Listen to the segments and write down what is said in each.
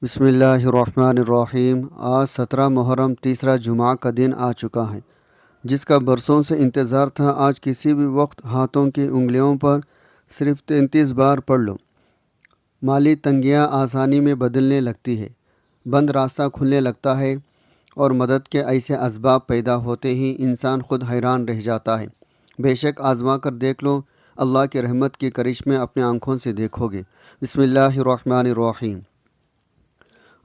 بسم اللہ الرحمن الرحیم۔ آج 17 محرم تیسرا جمعہ کا دن آ چکا ہے، جس کا برسوں سے انتظار تھا۔ آج کسی بھی وقت ہاتھوں کی انگلیوں پر صرف 33 بار پڑھ لو، مالی تنگیاں آسانی میں بدلنے لگتی ہے، بند راستہ کھلنے لگتا ہے اور مدد کے ایسے اسباب پیدا ہوتے ہی انسان خود حیران رہ جاتا ہے۔ بے شک آزما کر دیکھ لو، اللہ کی رحمت کی کرشمے اپنے آنکھوں سے دیکھو گے۔ بسم اللہ الرحمن الرحیم۔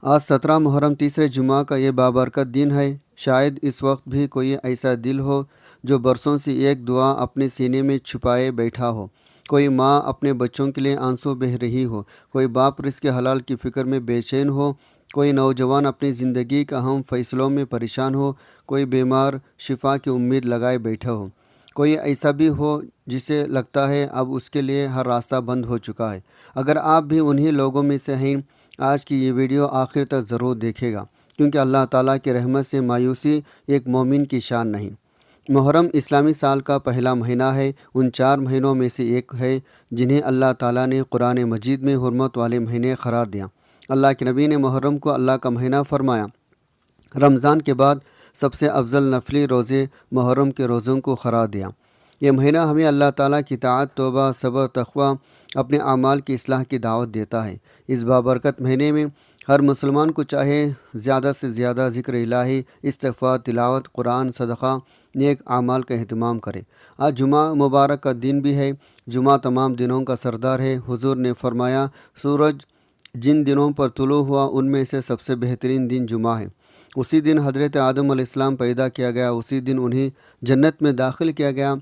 آج 17 محرم تیسرے جمعہ کا یہ بابرکت دن ہے۔ شاید اس وقت بھی کوئی ایسا دل ہو جو برسوں سے ایک دعا اپنے سینے میں چھپائے بیٹھا ہو۔ کوئی ماں اپنے بچوں کے لیے آنسو بہہ رہی ہو، کوئی باپ رزق حلال کی فکر میں بے چین ہو، کوئی نوجوان اپنی زندگی کا اہم فیصلوں میں پریشان ہو، کوئی بیمار شفا کی امید لگائے بیٹھا ہو، کوئی ایسا بھی ہو جسے لگتا ہے اب اس کے لیے ہر راستہ بند ہو چکا ہے۔ اگر آپ بھی انہی لوگوں میں سے ہیں، آج کی یہ ویڈیو آخر تک ضرور دیکھے گا، کیونکہ اللہ تعالیٰ کی رحمت سے مایوسی ایک مومن کی شان نہیں۔ محرم اسلامی سال کا پہلا مہینہ ہے، ان 4 مہینوں میں سے ایک ہے جنہیں اللہ تعالیٰ نے قرآن مجید میں حرمت والے مہینے قرار دیا۔ اللہ کے نبی نے محرم کو اللہ کا مہینہ فرمایا۔ رمضان کے بعد سب سے افضل نفلی روزے محرم کے روزوں کو قرار دیا۔ یہ مہینہ ہمیں اللہ تعالیٰ کی طاعت، توبہ، صبر، تقوی، اپنے اعمال کی اصلاح کی دعوت دیتا ہے۔ اس بابرکت مہینے میں ہر مسلمان کو چاہے زیادہ سے زیادہ ذکر الہی، استغفار، تلاوت قرآن، صدقہ، نیک اعمال کا اہتمام کرے۔ آج جمعہ مبارک کا دن بھی ہے۔ جمعہ تمام دنوں کا سردار ہے۔ حضور نے فرمایا، سورج جن دنوں پر طلوع ہوا ان میں سے سب سے بہترین دن جمعہ ہے۔ اسی دن حضرت آدم علیہ السلام پیدا کیا گیا، اسی دن انہیں جنت میں داخل کیا گیا،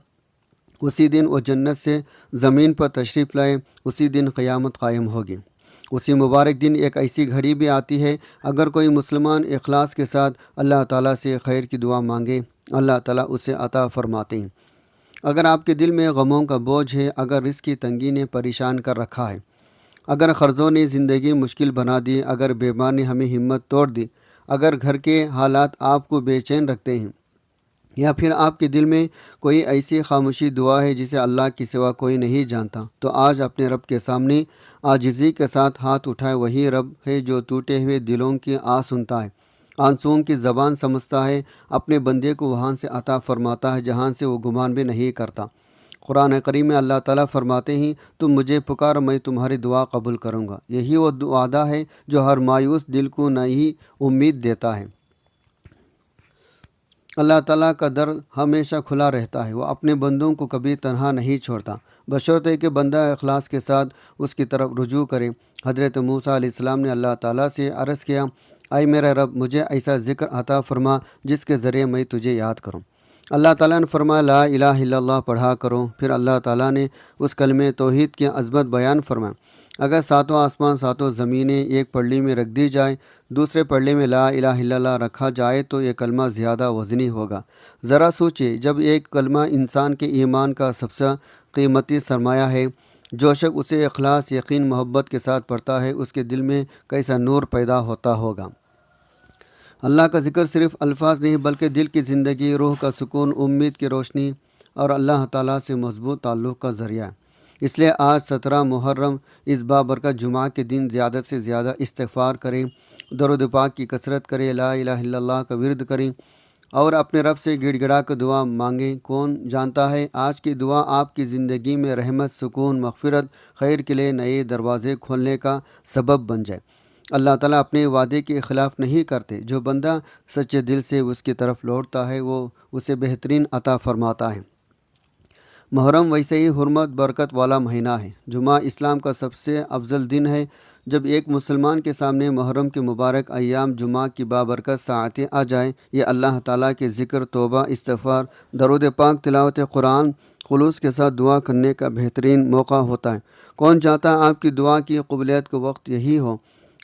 اسی دن وہ جنت سے زمین پر تشریف لائے، اسی دن قیامت قائم ہوگی۔ اسی مبارک دن ایک ایسی گھڑی بھی آتی ہے، اگر کوئی مسلمان اخلاص کے ساتھ اللہ تعالیٰ سے خیر کی دعا مانگے، اللہ تعالیٰ اسے عطا فرماتے ہیں۔ اگر آپ کے دل میں غموں کا بوجھ ہے، اگر رزق کی تنگی نے پریشان کر رکھا ہے، اگر قرضوں نے زندگی مشکل بنا دی، اگر بیمار نے ہمیں ہمت توڑ دی، اگر گھر کے حالات آپ کو بے چین رکھتے ہیں، یا پھر آپ کے دل میں کوئی ایسی خاموشی دعا ہے جسے اللہ کے سوا کوئی نہیں جانتا، تو آج اپنے رب کے سامنے عاجزی کے ساتھ ہاتھ اٹھائے۔ وہی رب ہے جو ٹوٹے ہوئے دلوں کی آہ سنتا ہے، آنسوؤں کی زبان سمجھتا ہے، اپنے بندے کو وہاں سے عطا فرماتا ہے جہاں سے وہ گمان بھی نہیں کرتا۔ قرآن کریم میں اللہ تعالیٰ فرماتے ہیں، تم مجھے پکار، میں تمہاری دعا قبول کروں گا۔ یہی وہ وعدہ ہے جو ہر مایوس دل کو نئی امید دیتا ہے۔ اللہ تعالیٰ کا در ہمیشہ کھلا رہتا ہے، وہ اپنے بندوں کو کبھی تنہا نہیں چھوڑتا، بشرطے کہ بندہ اخلاص کے ساتھ اس کی طرف رجوع کرے۔ حضرت موسیٰ علیہ السلام نے اللہ تعالیٰ سے عرض کیا، اے میرے رب، مجھے ایسا ذکر عطا فرما جس کے ذریعے میں تجھے یاد کروں۔ اللہ تعالیٰ نے فرمایا، لا الہ الا اللہ پڑھا کرو۔ پھر اللہ تعالیٰ نے اس کلمہ توحید کی عظمت بیان فرمایا۔ اگر 7 آسمان 7 زمینیں ایک پلڑی میں رکھ دی جائے، دوسرے پلڑے میں لا الہ الا اللہ رکھا جائے تو یہ کلمہ زیادہ وزنی ہوگا۔ ذرا سوچئے، جب ایک کلمہ انسان کے ایمان کا سب سے قیمتی سرمایہ ہے، جو شخص اسے اخلاص، یقین، محبت کے ساتھ پڑھتا ہے، اس کے دل میں کیسا نور پیدا ہوتا ہوگا۔ اللہ کا ذکر صرف الفاظ نہیں بلکہ دل کی زندگی، روح کا سکون، امید کی روشنی اور اللہ تعالیٰ سے مضبوط تعلق کا ذریعہ ہے۔ اس لیے آج 17 محرم اس بابرکت جمعہ کے دن زیادہ سے زیادہ استغفار کریں، درود پاک کی کثرت کریں، لا الہ الا اللہ کا ورد کریں اور اپنے رب سے گڑ گڑا کر دعا مانگیں۔ کون جانتا ہے آج کی دعا آپ کی زندگی میں رحمت، سکون، مغفرت، خیر کے لیے نئے دروازے کھولنے کا سبب بن جائے۔ اللہ تعالیٰ اپنے وعدے کے خلاف نہیں کرتے، جو بندہ سچے دل سے اس کی طرف لوٹتا ہے وہ اسے بہترین عطا فرماتا ہے۔ محرم ویسے ہی حرمت برکت والا مہینہ ہے۔ جمعہ اسلام کا سب سے افضل دن ہے۔ جب ایک مسلمان کے سامنے محرم کے مبارک ایام جمعہ کی بابرکت ساعتیں آ جائیں، یہ اللہ تعالیٰ کے ذکر، توبہ، استغفار، درود پاک، تلاوت قرآن، خلوص کے ساتھ دعا کرنے کا بہترین موقع ہوتا ہے۔ کون چاہتا ہے آپ کی دعا کی قبولیت کا وقت یہی ہو؟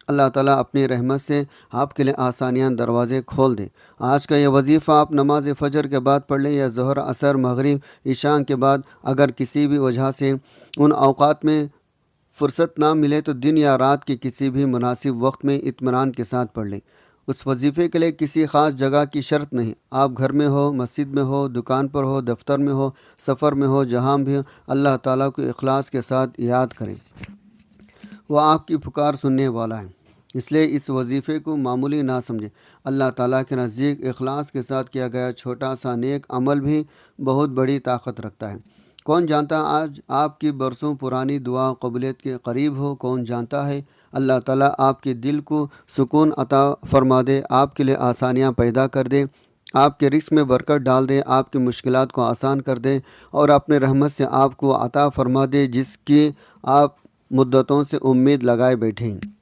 اللہ تعالیٰ اپنی رحمت سے آپ کے لیے آسانیاں دروازے کھول دے۔ آج کا یہ وظیفہ آپ نماز فجر کے بعد پڑھ لیں یا ظہر، عصر، مغرب، عشاء کے بعد۔ اگر کسی بھی وجہ سے ان اوقات میں فرصت نہ ملے تو دن یا رات کے کسی بھی مناسب وقت میں اطمینان کے ساتھ پڑھ لیں۔ اس وظیفے کے لیے کسی خاص جگہ کی شرط نہیں، آپ گھر میں ہو، مسجد میں ہو، دکان پر ہو، دفتر میں ہو، سفر میں ہو، جہاں بھی ہو، اللہ تعالیٰ کو اخلاص کے ساتھ یاد کریں، وہ آپ کی پکار سننے والا ہے۔ اس لیے اس وظیفے کو معمولی نہ سمجھیں۔ اللہ تعالیٰ کے نزدیک اخلاص کے ساتھ کیا گیا چھوٹا سا نیک عمل بھی بہت بڑی طاقت رکھتا ہے۔ کون جانتا آج آپ کی برسوں پرانی دعا قبولیت کے قریب ہو؟ کون جانتا ہے اللہ تعالیٰ آپ کے دل کو سکون عطا فرما دے، آپ کے لیے آسانیاں پیدا کر دے، آپ کے رزق میں برکت ڈال دے، آپ کی مشکلات کو آسان کر دے اور اپنے رحمت سے آپ کو عطا فرما دے جس کی آپ مدتوں سے امید لگائے بیٹھے ہیں۔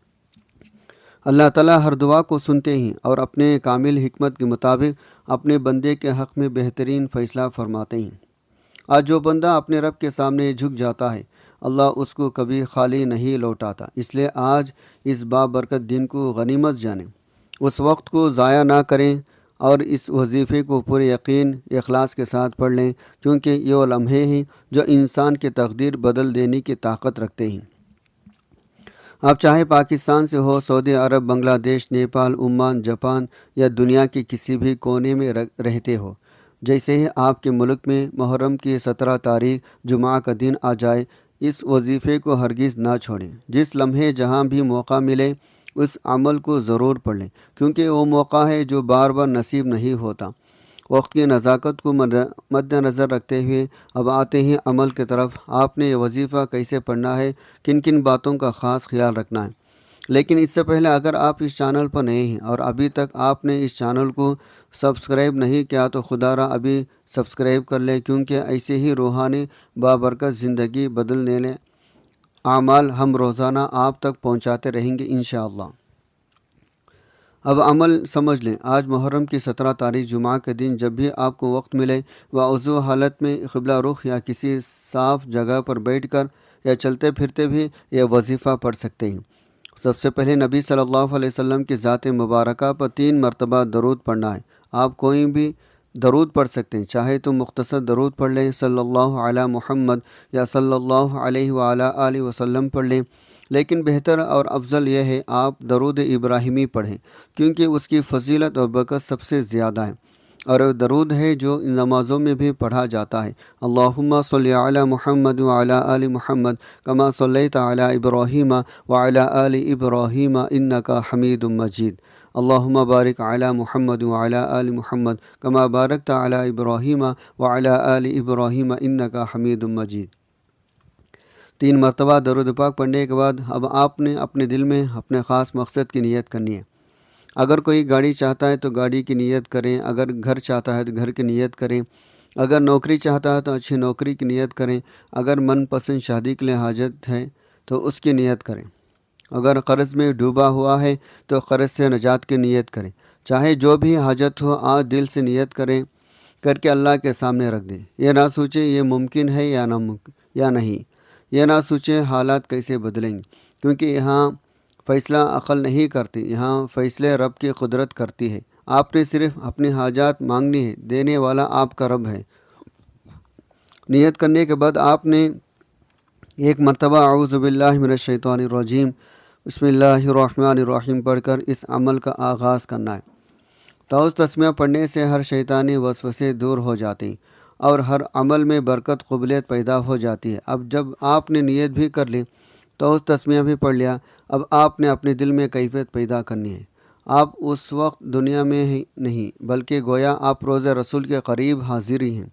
اللہ تعالیٰ ہر دعا کو سنتے ہیں اور اپنے کامل حکمت کے مطابق اپنے بندے کے حق میں بہترین فیصلہ فرماتے ہیں۔ آج جو بندہ اپنے رب کے سامنے جھک جاتا ہے، اللہ اس کو کبھی خالی نہیں لوٹاتا۔ اس لیے آج اس بابرکت دن کو غنیمت جانیں، اس وقت کو ضائع نہ کریں اور اس وظیفے کو پورے یقین اخلاص کے ساتھ پڑھ لیں، کیونکہ یہ وہ لمحے ہیں جو انسان کی تقدیر بدل دینے کی طاقت رکھتے ہیں۔ آپ چاہے پاکستان سے ہو، سعودی عرب، بنگلہ دیش، نیپال، عمان، جاپان یا دنیا کے کسی بھی کونے میں رہتے ہو، جیسے ہی آپ کے ملک میں محرم کی 17 تاریخ جمعہ کا دن آ جائے، اس وظیفے کو ہرگز نہ چھوڑیں۔ جس لمحے جہاں بھی موقع ملے اس عمل کو ضرور پڑھ لیں، کیونکہ وہ موقع ہے جو بار بار نصیب نہیں ہوتا۔ وقت کی نزاکت کو مد نظر رکھتے ہوئے اب آتے ہیں عمل کی طرف۔ آپ نے یہ وظیفہ کیسے پڑھنا ہے، کن کن باتوں کا خاص خیال رکھنا ہے۔ لیکن اس سے پہلے اگر آپ اس چینل پر نئے ہیں اور ابھی تک آپ نے اس چینل کو سبسکرائب نہیں کیا تو خدا را ابھی سبسکرائب کر لیں، کیونکہ ایسے ہی روحانی بابرکت زندگی بدلنے اعمال ہم روزانہ آپ تک پہنچاتے رہیں گے انشاءاللہ۔ اب عمل سمجھ لیں۔ آج محرم کی 17 تاریخ جمعہ کے دن جب بھی آپ کو وقت ملے وضو حالت میں قبلہ رخ یا کسی صاف جگہ پر بیٹھ کر یا چلتے پھرتے بھی یہ وظیفہ پڑھ سکتے ہیں۔ سب سے پہلے نبی صلی اللہ علیہ وسلم کی ذات مبارکہ پر 3 مرتبہ درود پڑھنا ہے۔ آپ کوئی بھی درود پڑھ سکتے ہیں، چاہے تو مختصر درود پڑھ لیں، صلی اللہ علی محمد یا صلی اللہ علیہ وآلہ آلہ وسلم پڑھ لیں، لیکن بہتر اور افضل یہ ہے آپ درود ابراہیمی پڑھیں، کیونکہ اس کی فضیلت اور برکت سب سے زیادہ ہے، اور درود ہے جو نمازوں میں بھی پڑھا جاتا ہے۔ اللہم صلی علی محمد وعلی آل محمد کما صلیت علی ابراہیم وعلی آل ابراہیم انک حمید مجید۔ اللہم بارک علی محمد وعلی آل محمد کما بارکت علی ابراہیم وعلی آل ابراہیم انک حمید مجید۔ 3 مرتبہ درود پاک پڑھنے کے بعد اب آپ نے اپنے دل میں اپنے خاص مقصد کی نیت کرنی ہے۔ اگر کوئی گاڑی چاہتا ہے تو گاڑی کی نیت کریں، اگر گھر چاہتا ہے تو گھر کی نیت کریں، اگر نوکری چاہتا ہے تو اچھی نوکری کی نیت کریں، اگر من پسند شادی کے لیے حاجت ہے تو اس کی نیت کریں، اگر قرض میں ڈوبا ہوا ہے تو قرض سے نجات کی نیت کریں۔ چاہے جو بھی حاجت ہو آج دل سے نیت کریں، کر کے اللہ کے سامنے رکھ دیں۔ یہ نہ سوچیں یہ ممکن ہے یا نہیں، یہ نہ سوچیں حالات کیسے بدلیں گے، کیونکہ یہاں فیصلہ عقل نہیں کرتی، یہاں فیصلے رب کی قدرت کرتی ہے۔ آپ نے صرف اپنی حاجات مانگنی ہے، دینے والا آپ کا رب ہے۔ نیت کرنے کے بعد آپ نے 1 مرتبہ اعوذ باللہ من الشیطان الرجیم بسم اللہ الرحمن الرحیم پڑھ کر اس عمل کا آغاز کرنا ہے۔ تعوذ تسمیہ پڑھنے سے ہر شیطانی وسوسے دور ہو جاتے ہیں اور ہر عمل میں برکت قبولیت پیدا ہو جاتی ہے۔ اب جب آپ نے نیت بھی کر لی، تعوذ تسمیہ بھی پڑھ لیا، اب آپ نے اپنے دل میں کیفیت پیدا کرنی ہے۔ آپ اس وقت دنیا میں ہی نہیں بلکہ گویا آپ روضہ رسول کے قریب حاضر ہی ہیں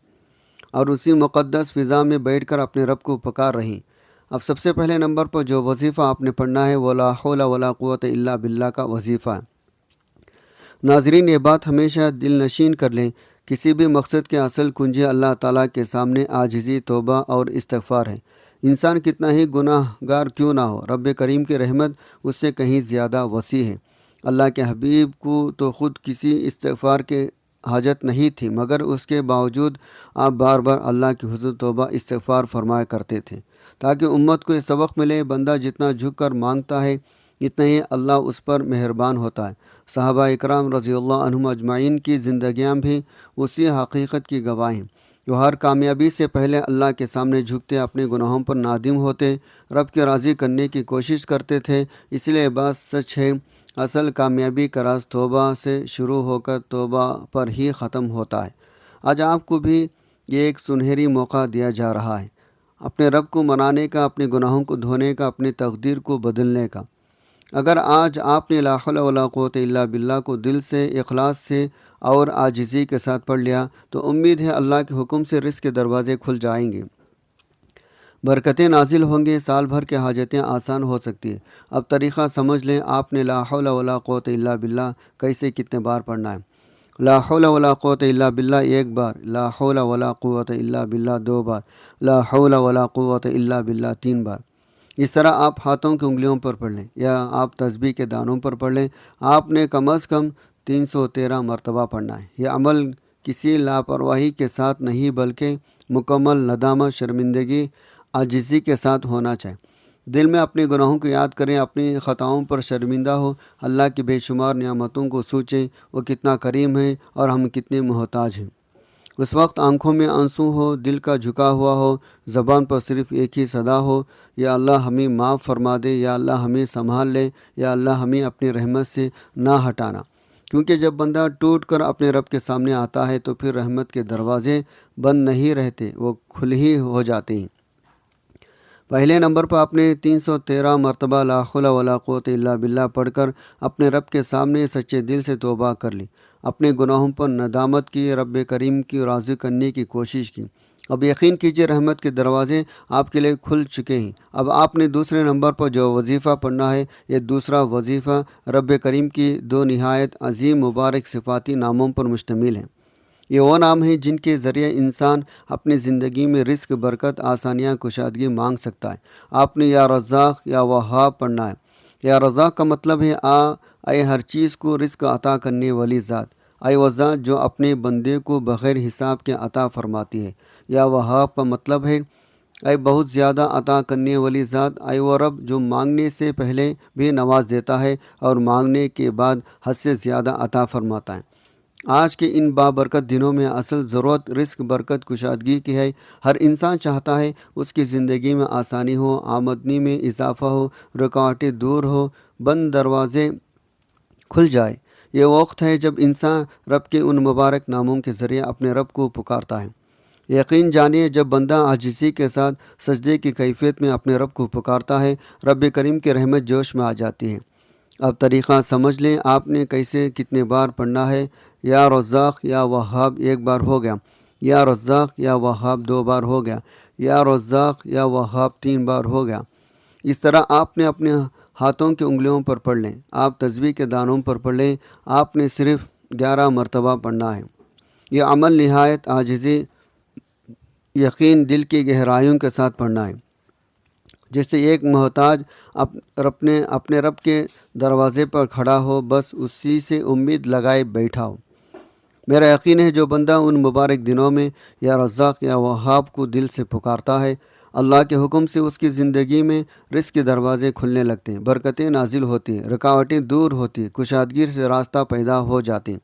اور اسی مقدس فضا میں بیٹھ کر اپنے رب کو پکار رہے ہیں۔ اب سب سے پہلے نمبر پر جو وظیفہ آپ نے پڑھنا ہے وہ لا حول ولا قوت الا باللہ کا وظیفہ ہے۔ ناظرین یہ بات ہمیشہ دل نشین کر لیں، کسی بھی مقصد کے اصل کنجی اللہ تعالیٰ کے سامنے عاجزی، توبہ اور استغفار ہے۔ انسان کتنا ہی گناہ گار کیوں نہ ہو، رب کریم کی رحمت اس سے کہیں زیادہ وسیع ہے۔ اللہ کے حبیب کو تو خود کسی استغفار کے حاجت نہیں تھی، مگر اس کے باوجود آپ بار بار اللہ کی حضور توبہ استغفار فرمایا کرتے تھے، تاکہ امت کو یہ سبق ملے بندہ جتنا جھک کر مانگتا ہے اتنا ہی اللہ اس پر مہربان ہوتا ہے۔ صحابہ اکرام رضی اللہ عنہم اجمعین کی زندگیاں بھی اسی حقیقت کی گواہ ہیں۔ وہ ہر کامیابی سے پہلے اللہ کے سامنے جھکتے، اپنے گناہوں پر نادم ہوتے، رب کے راضی کرنے کی کوشش کرتے تھے۔ اس لیے بات سچ ہے، اصل کامیابی کا راز توبہ سے شروع ہو کر توبہ پر ہی ختم ہوتا ہے۔ آج آپ کو بھی یہ ایک سنہری موقع دیا جا رہا ہے، اپنے رب کو منانے کا، اپنے گناہوں کو دھونے کا، اپنی تقدیر کو بدلنے کا۔ اگر آج آپ نے لا حول ولا قوت الا باللہ کو دل سے، اخلاص سے اور عاجزی کے ساتھ پڑھ لیا تو امید ہے اللہ کے حکم سے رزق کے دروازے کھل جائیں گے، برکتیں نازل ہوں گے، سال بھر کے حاجتیں آسان ہو سکتی ہیں۔ اب طریقہ سمجھ لیں، آپ نے لا حول ولا قوت الا باللہ کیسے کتنے بار پڑھنا ہے۔ لا حول ولا قوت الا باللہ ایک بار، لا حول ولا قوت الا باللہ دو بار، لا حول ولا قوت الا باللہ تین بار۔ اس طرح آپ ہاتھوں کی انگلیوں پر پڑھ لیں یا آپ تسبیح کے دانوں پر پڑھ لیں۔ آپ نے کم از کم 313 مرتبہ پڑھنا ہے۔ یہ عمل کسی لاپرواہی کے ساتھ نہیں بلکہ مکمل ندامت، شرمندگی، عاجزی کے ساتھ ہونا چاہیے۔ دل میں اپنے گناہوں کو یاد کریں، اپنی خطاؤں پر شرمندہ ہو، اللہ کی بے شمار نعمتوں کو سوچیں، وہ کتنا کریم ہے اور ہم کتنے محتاج ہیں۔ اس وقت آنکھوں میں آنسو ہو، دل کا جھکا ہوا ہو، زبان پر صرف ایک ہی صدا ہو، یا اللہ ہمیں معاف فرما دے، یا اللہ ہمیں سنبھال لے، یا اللہ ہمیں اپنی رحمت سے نہ ہٹانا۔ کیونکہ جب بندہ ٹوٹ کر اپنے رب کے سامنے آتا ہے تو پھر رحمت کے دروازے بند نہیں رہتے، وہ کھل ہی ہو جاتے ہیں۔ پہلے نمبر پر آپ نے 313 مرتبہ لا حول ولا قوت الا باللہ پڑھ کر اپنے رب کے سامنے سچے دل سے توبہ کر لی، اپنے گناہوں پر ندامت کی، رب کریم کی راضی کرنے کی کوشش کی۔ اب یقین کیجئے رحمت کے دروازے آپ کے لیے کھل چکے ہیں۔ اب آپ نے دوسرے نمبر پر جو وظیفہ پڑھنا ہے، یہ دوسرا وظیفہ رب کریم کی دو نہایت عظیم مبارک صفاتی ناموں پر مشتمل ہے۔ یہ وہ نام ہیں جن کے ذریعے انسان اپنی زندگی میں رزق، برکت، آسانیاں، کشادگی مانگ سکتا ہے۔ آپ نے یا رزاق یا وہاب پڑھنا ہے۔ یا رزاق کا مطلب ہے اے ہر چیز کو رزق عطا کرنے والی ذات، اے وہ ذات جو اپنے بندے کو بغیر حساب کے عطا فرماتی ہے۔ یا وہاب کا مطلب ہے اے بہت زیادہ عطا کرنے والی ذات، اے وہ رب جو مانگنے سے پہلے بھی نواز دیتا ہے اور مانگنے کے بعد حد سے زیادہ عطا فرماتا ہے۔ آج کے ان بابرکت دنوں میں اصل ضرورت رزق، برکت، کشادگی کی ہے۔ ہر انسان چاہتا ہے اس کی زندگی میں آسانی ہو، آمدنی میں اضافہ ہو، رکاوٹیں دور ہو، بند دروازے کھل جائے۔ یہ وقت ہے جب انسان رب کے ان مبارک ناموں کے ذریعے اپنے رب کو پکارتا ہے۔ یقین جانیے جب بندہ عاجزی کے ساتھ سجدے کی کیفیت میں اپنے رب کو پکارتا ہے، رب کریم کی رحمت جوش میں آ جاتی ہے۔ اب طریقہ سمجھ لیں، آپ نے کیسے کتنے بار پڑھنا ہے۔ یا رزاق یا وہاب ایک بار ہو گیا، یا رزاق یا وہاب دو بار ہو گیا، یا رزاق یا وہاب تین بار ہو گیا۔ اس طرح آپ نے اپنے ہاتھوں کی انگلیوں پر پڑھ لیں، آپ تسبیح کے دانوں پر پڑھ لیں۔ آپ نے صرف 11 مرتبہ پڑھنا ہے۔ یہ عمل نہایت عاجزی، یقین، دل کی گہرائیوں کے ساتھ پڑھنا ہے، جیسے ایک محتاج اپنے رب کے دروازے پر کھڑا ہو، بس اسی سے امید لگائے بیٹھا ہو۔ میرا یقین ہے جو بندہ ان مبارک دنوں میں یا رزاق یا وہاب کو دل سے پکارتا ہے، اللہ کے حکم سے اس کی زندگی میں رزق کے دروازے کھلنے لگتے ہیں، برکتیں نازل ہوتی ہیں، رکاوٹیں دور ہوتی ہیں، کشادگی سے راستہ پیدا ہو جاتے ہیں۔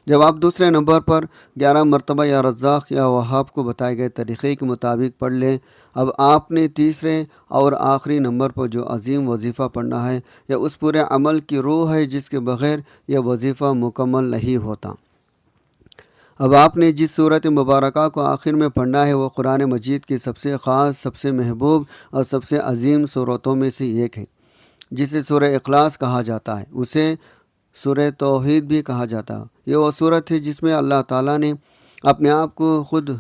جب آپ دوسرے نمبر پر 11 مرتبہ یا رزاق یا وہاب کو بتائے گئے طریقے کے مطابق پڑھ لیں، اب آپ نے تیسرے اور آخری نمبر پر جو عظیم وظیفہ پڑھنا ہے، یا اس پورے عمل کی روح ہے جس کے بغیر یہ وظیفہ مکمل نہیں ہوتا۔ اب آپ نے جس صورت مبارکہ کو آخر میں پڑھنا ہے وہ قرآن مجید کی سب سے خاص، سب سے محبوب اور سب سے عظیم صورتوں میں سے ایک ہے، جسے سورہ اخلاص کہا جاتا ہے، اسے سورہ توحید بھی کہا جاتا ہے۔ یہ وہ صورت ہے جس میں اللہ تعالیٰ نے اپنے آپ کو خود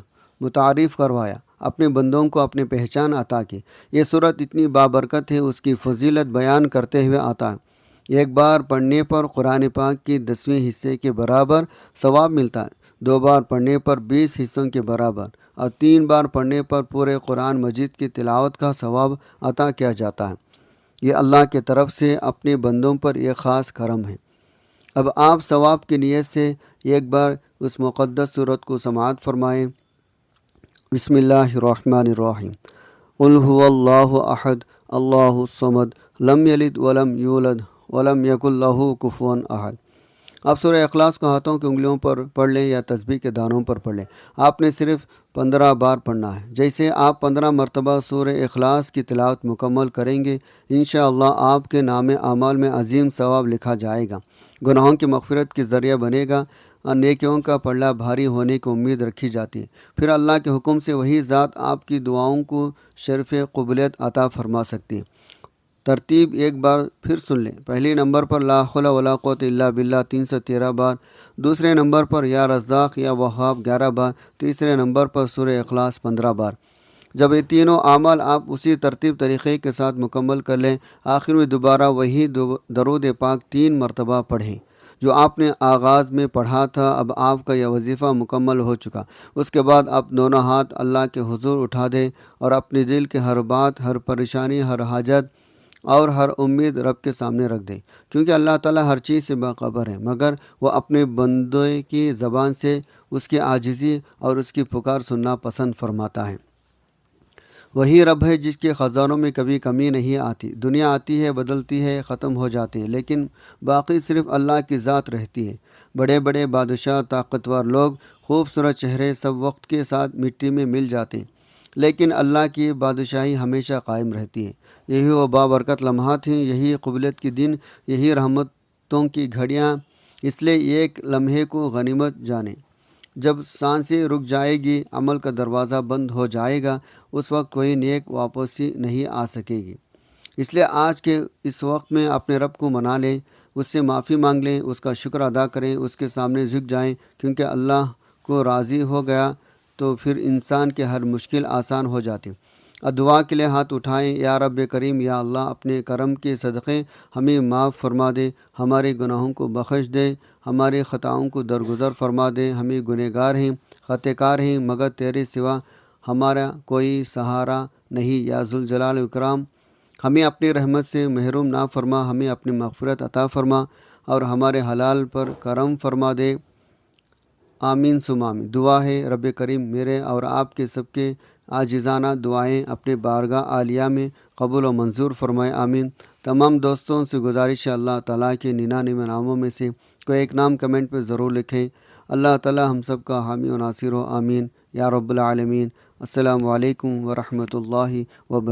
متعارف کروایا، اپنے بندوں کو اپنی پہچان عطا کی۔ یہ صورت اتنی بابرکت ہے، اس کی فضیلت بیان کرتے ہوئے آتا ہے، ایک بار پڑھنے پر قرآن پاک کی 10ویں حصے کے برابر ثواب ملتا ہے، 2 بار پڑھنے پر 20 حصوں کے برابر، اور 3 بار پڑھنے پر پورے قرآن مجید کی تلاوت کا ثواب عطا کیا جاتا ہے۔ یہ اللہ کی طرف سے اپنے بندوں پر ایک خاص کرم ہے۔ اب آپ ثواب کی نیت سے ایک بار اس مقدس صورت کو سماعت فرمائیں۔ بسم اللہ الرحمن الرحیم۔ قل هو اللہ احد اللہ الصمد لم یلد ولم یولد ولم یکن لہ کفوا احد۔ آپ سورہ اخلاص کو ہاتھوں کی انگلیوں پر پڑھ لیں یا تسبیح کے دانوں پر پڑھ لیں۔ آپ نے صرف 15 بار پڑھنا ہے۔ جیسے آپ 15 مرتبہ سورہ اخلاص کی تلاوت مکمل کریں گے، انشاءاللہ آپ کے نام اعمال میں عظیم ثواب لکھا جائے گا، گناہوں کی مغفرت کے ذریعہ بنے گا، اور نیکیوں کا پلڑا بھاری ہونے کی امید رکھی جاتی ہے۔ پھر اللہ کے حکم سے وہی ذات آپ کی دعاؤں کو شرف قبولیت عطا فرما سکتی ہے۔ ترتیب ایک بار پھر سن لیں۔ پہلی نمبر پر لا حول ولا قوت الا باللہ 313 بار، دوسرے نمبر پر یا رزاق یا وہاب 11 بار، تیسرے نمبر پر سورہ اخلاص 15 بار۔ جب یہ تینوں اعمال آپ اسی ترتیب طریقے کے ساتھ مکمل کر لیں، آخر میں دوبارہ وہی درود پاک 3 مرتبہ پڑھیں جو آپ نے آغاز میں پڑھا تھا۔ اب آپ کا یہ وظیفہ مکمل ہو چکا۔ اس کے بعد آپ دونوں ہاتھ اللہ کے حضور اٹھا دیں اور اپنے دل کے ہر بات، ہر پریشانی، ہر حاجت اور ہر امید رب کے سامنے رکھ دیں، کیونکہ اللہ تعالیٰ ہر چیز سے باخبر ہے، مگر وہ اپنے بندے کی زبان سے اس کی عاجزی اور اس کی پکار سننا پسند فرماتا ہے۔ وہی رب ہے جس کے خزانوں میں کبھی کمی نہیں آتی۔ دنیا آتی ہے، بدلتی ہے، ختم ہو جاتی ہے، لیکن باقی صرف اللہ کی ذات رہتی ہے۔ بڑے بڑے بادشاہ، طاقتور لوگ، خوبصورت چہرے سب وقت کے ساتھ مٹی میں مل جاتے ہیں، لیکن اللہ کی بادشاہی ہمیشہ قائم رہتی ہے۔ یہی وہ بابرکت لمحات ہیں، یہی قبولیت کے دن، یہی رحمتوں کی گھڑیاں، اس لیے ایک لمحے کو غنیمت جانیں۔ جب سانسیں رک جائے گی، عمل کا دروازہ بند ہو جائے گا، اس وقت کوئی نیک واپسی نہیں آ سکے گی۔ اس لیے آج کے اس وقت میں اپنے رب کو منا لیں، اس سے معافی مانگ لیں، اس کا شکر ادا کریں، اس کے سامنے جھک جائیں، کیونکہ اللہ کو راضی ہو گیا تو پھر انسان کے ہر مشکل آسان ہو جاتی۔ دعا کے لیے ہاتھ اٹھائیں۔ یا رب کریم، یا اللہ، اپنے کرم کے صدقے ہمیں معاف فرما دے، ہمارے گناہوں کو بخش دے، ہمارے خطاؤں کو درگزر فرما دے۔ ہمیں گنہگار ہیں، خطا کار ہیں، مگر تیرے سوا ہمارا کوئی سہارا نہیں۔ یا ذوالجلال و اکرام، ہمیں اپنی رحمت سے محروم نہ فرما، ہمیں اپنی مغفرت عطا فرما اور ہمارے حلال پر کرم فرما دے۔ آمین ثم آمین۔ دعا ہے رب کریم میرے اور آپ کے سب کے عاجزانہ دعائیں اپنے بارگاہ عالیہ میں قبول و منظور فرمائے، آمین۔ تمام دوستوں سے گزارش ہے اللہ تعالیٰ کے 99 ناموں میں سے کوئی ایک نام کمنٹ پہ ضرور لکھیں۔ اللہ تعالیٰ ہم سب کا حامی و ناصر ہو، آمین یا رب العالمین۔ السلام علیکم ورحمۃ اللہ وبرکاتہ۔